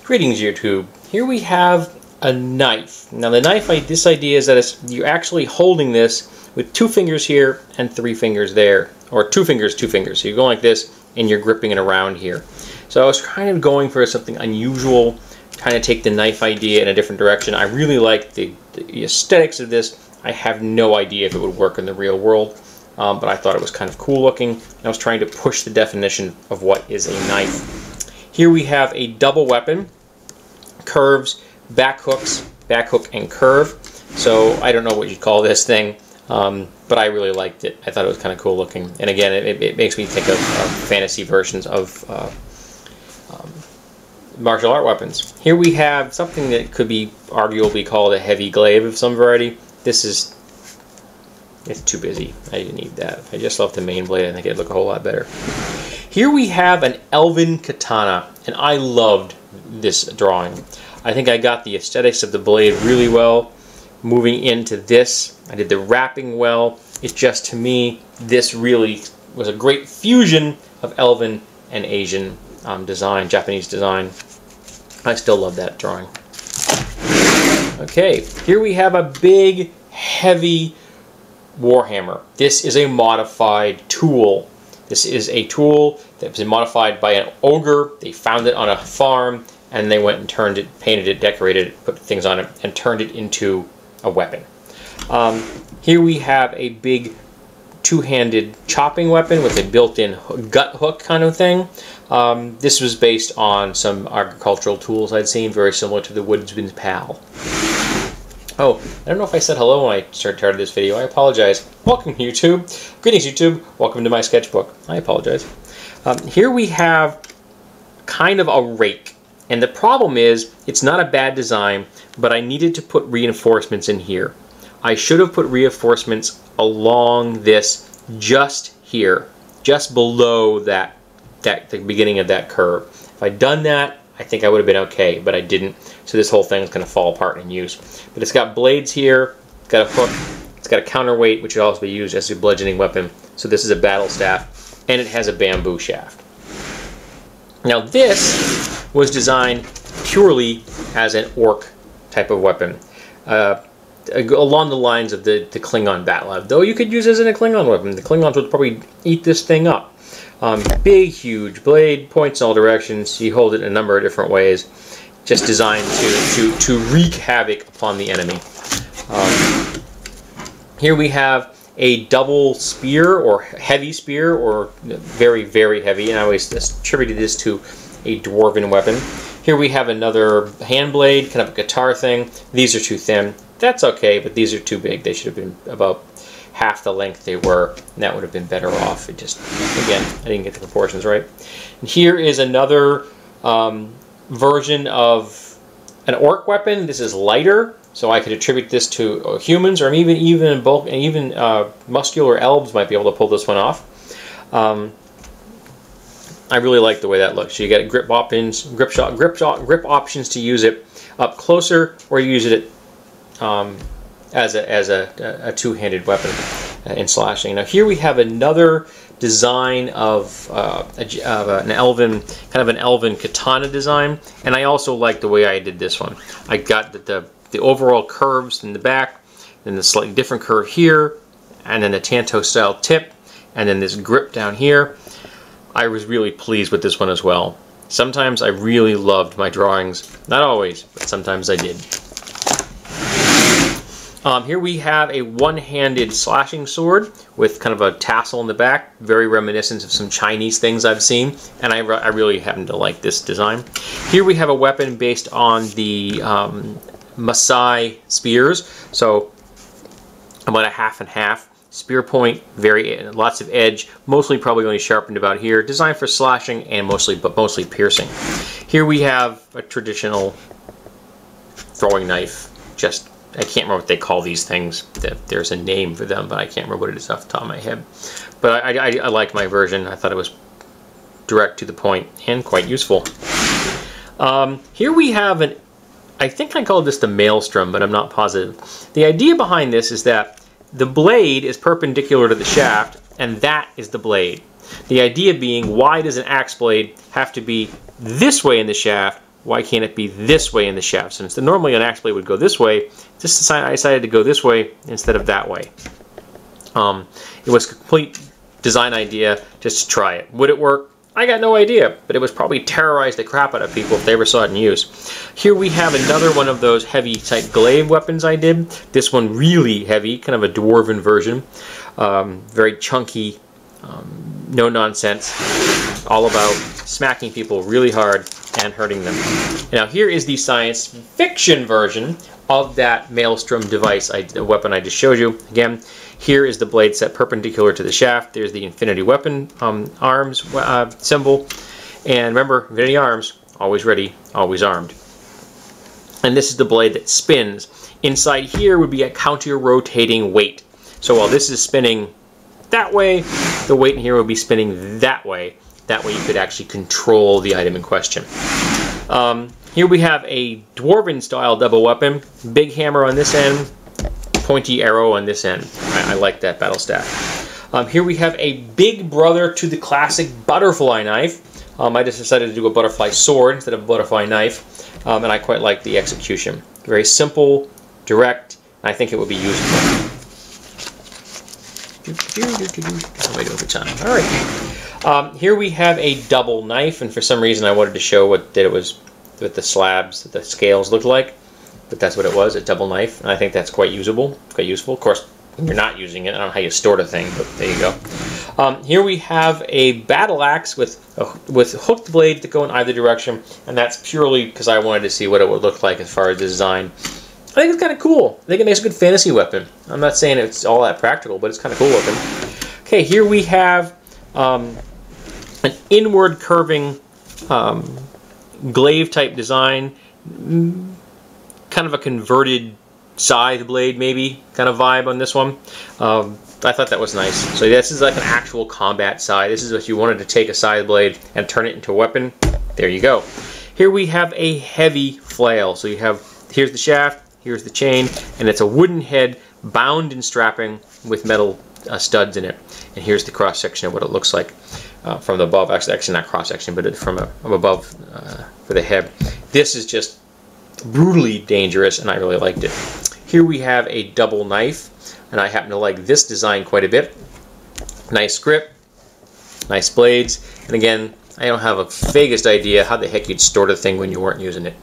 Greetings YouTube. Here we have a knife. Now the knife, this idea is that you're actually holding this with 2 fingers here and 3 fingers there. Or 2 fingers, 2 fingers. So you're going like this and you're gripping it around here. So I was kind of going for something unusual, trying to take the knife idea in a different direction. I really like the aesthetics of this. I have no idea if it would work in the real world, but I thought it was kind of cool looking. I was trying to push the definition of what is a knife. Here we have a double weapon, curves, back hooks, back hook and curve. So I don't know what you'd call this thing, but I really liked it. I thought it was kind of cool looking. And again, it makes me think of fantasy versions of martial art weapons. Here we have something that could be arguably called a heavy glaive of some variety. It's too busy. I didn't need that. If I just left the main blade, I think it'd look a whole lot better. Here we have an elven katana, and I loved this drawing. I think I got the aesthetics of the blade really well. Moving into this, I did the wrapping well. It's just, to me, this really was a great fusion of elven and Asian design, Japanese design. I still love that drawing. Okay, here we have a big, heavy warhammer. This is a modified tool. This is a tool that was modified by an ogre. They found it on a farm, and they went and turned it, painted it, decorated it, put things on it, and turned it into a weapon. Here we have a big two-handed chopping weapon with a built-in gut hook kind of thing. This was based on some agricultural tools I'd seen, very similar to the Woodsman's Pal. Oh, I don't know if I said hello when I started this video. I apologize. Welcome, YouTube. Greetings, YouTube. Welcome to my sketchbook. I apologize. Here we have kind of a rake. And the problem is, it's not a bad design, but I needed to put reinforcements in here. I should have put reinforcements along this, just here, just below the beginning of that curve. If I'd done that, I think I would have been okay, but I didn't. So this whole thing is going to fall apart in use. But it's got blades here, it's got a hook, it's got a counterweight, which would also be used as a bludgeoning weapon. So this is a battle staff, and it has a bamboo shaft. Now this was designed purely as an orc type of weapon, along the lines of the Klingon Bat'leth. Though you could use it as a Klingon weapon. The Klingons would probably eat this thing up. Big, huge blade, points in all directions. You hold it in a number of different ways, just designed to wreak havoc upon the enemy. Here we have a double spear, or heavy spear, or very, very heavy, and I always attributed this to a dwarven weapon. Here we have another hand blade, kind of a guitar thing. These are too thin. That's okay, but these are too big. They should have been about half the length they were, and that would have been better off. It just, again, I didn't get the proportions right. And here is another version of an orc weapon. This is lighter, so I could attribute this to humans, or even bulk, and even muscular elves might be able to pull this one off. I really like the way that looks. So you get grip options, grip options to use it up closer, or use it as a two-handed weapon in slashing. Now here we have another design of an elven katana design, and I also like the way I did this one. I got the overall curves in the back, then the slightly different curve here, and then the Tanto style tip, and then this grip down here. I was really pleased with this one as well. Sometimes I really loved my drawings. Not always, but sometimes I did. Here we have a one-handed slashing sword with kind of a tassel in the back, very reminiscent of some Chinese things I've seen, and I really happen to like this design. Here we have a weapon based on the Maasai spears, so about a half and half. Spear point, lots of edge, mostly probably only sharpened about here, designed for slashing and mostly piercing. Here we have a traditional throwing knife, just I can't remember what they call these things. There's a name for them, but I can't remember what it is off the top of my head. But I like my version. I thought it was direct to the point and quite useful. Here we have I think I called this the maelstrom, but I'm not positive. The idea behind this is that the blade is perpendicular to the shaft, and that is the blade. The idea being, why does an axe blade have to be this way in the shaft why can't it be this way in the shaft? Since normally an axe blade would go this way, I decided to go this way instead of that way. It was a complete design idea just to try it. Would it work? I got no idea, but it was probably terrorized the crap out of people if they ever saw it in use. Here we have another one of those heavy type glaive weapons I did. This one really heavy, kind of a dwarven version. Very chunky, no nonsense, all about smacking people really hard and hurting them. Now here is the science fiction version of that Maelstrom device, the weapon I just showed you. Again, here is the blade set perpendicular to the shaft. There's the Infinity Weapon arms symbol. And remember, Infinity arms, always ready, always armed. And this is the blade that spins. Inside here would be a counter-rotating weight. So while this is spinning that way, the weight in here would be spinning that way. That way you could actually control the item in question. Here we have a Dwarven style double weapon. Big hammer on this end, pointy arrow on this end. I like that battle staff. Here we have a big brother to the classic butterfly knife. I just decided to do a butterfly sword instead of a butterfly knife. And I quite like the execution. Very simple, direct, and I think it would be useful. Wait over time. Alright. Here we have a double knife, and for some reason I wanted to show what it was, what the slabs, the scales looked like. But that's what it was, a double knife, and I think that's quite usable, quite useful. Of course, when you're not using it, I don't know how you store the thing, but there you go. Here we have a battle axe with hooked blades that go in either direction, and that's purely because I wanted to see what it would look like as far as design. I think it's kind of cool. I think it makes a good fantasy weapon. I'm not saying it's all that practical, but it's kind of cool looking. Okay, here we have an inward curving glaive type design. Kind of a converted scythe blade, maybe, kind of vibe on this one. I thought that was nice. So this is like an actual combat scythe. This is if you wanted to take a scythe blade and turn it into a weapon. There you go. Here we have a heavy flail. So you have, here's the shaft, here's the chain, and it's a wooden head bound and strapping with metal studs in it. And here's the cross section of what it looks like from above. Actually not cross section, but from above for the head. This is just brutally dangerous, and I really liked it. Here we have a double knife, and I happen to like this design quite a bit. Nice grip, nice blades, and again, I don't have a vaguest idea how the heck you'd store the thing when you weren't using it.